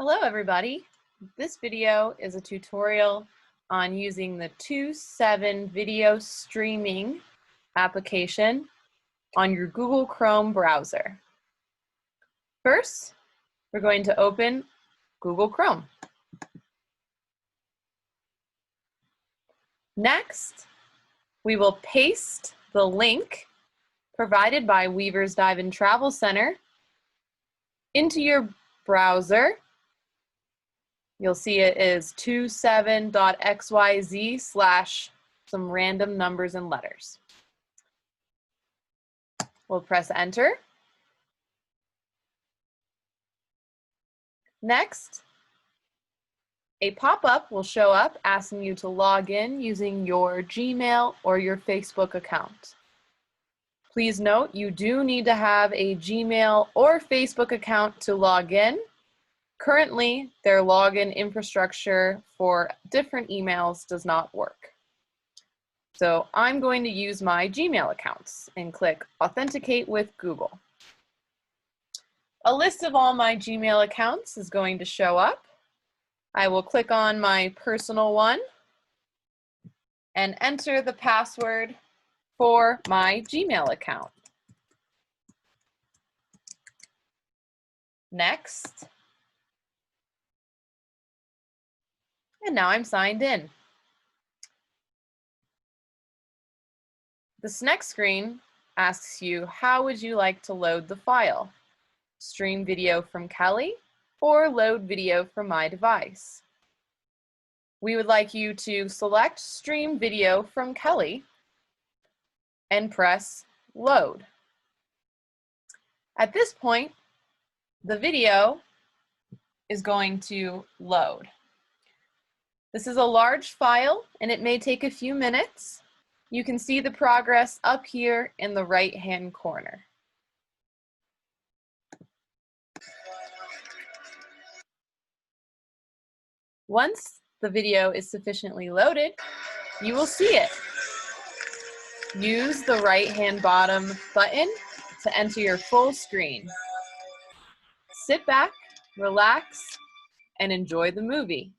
Hello everybody. This video is a tutorial on using the TwoSeven video streaming application on your Google Chrome browser. First, we're going to open Google Chrome. Next, we will paste the link provided by Weaver's Dive and Travel Center into your browser. You'll see it is 2seven.xyz/ some random numbers and letters. We'll press enter. Next, a pop-up will show up asking you to log in using your Gmail or your Facebook account. Please note you do need to have a Gmail or Facebook account to log in. Currently, their login infrastructure for different emails does not work. So I'm going to use my Gmail accounts and click Authenticate with Google. A list of all my Gmail accounts is going to show up. I will click on my personal one and enter the password for my Gmail account. Next. And now I'm signed in. This next screen asks you, how would you like to load the file? Stream video from Kelly or load video from my device? We would like you to select Stream Video from Kelly and press Load. At this point, the video is going to load. This is a large file and it may take a few minutes. You can see the progress up here in the right-hand corner. Once the video is sufficiently loaded, you will see it. Use the right-hand bottom button to enter your full screen. Sit back, relax, and enjoy the movie.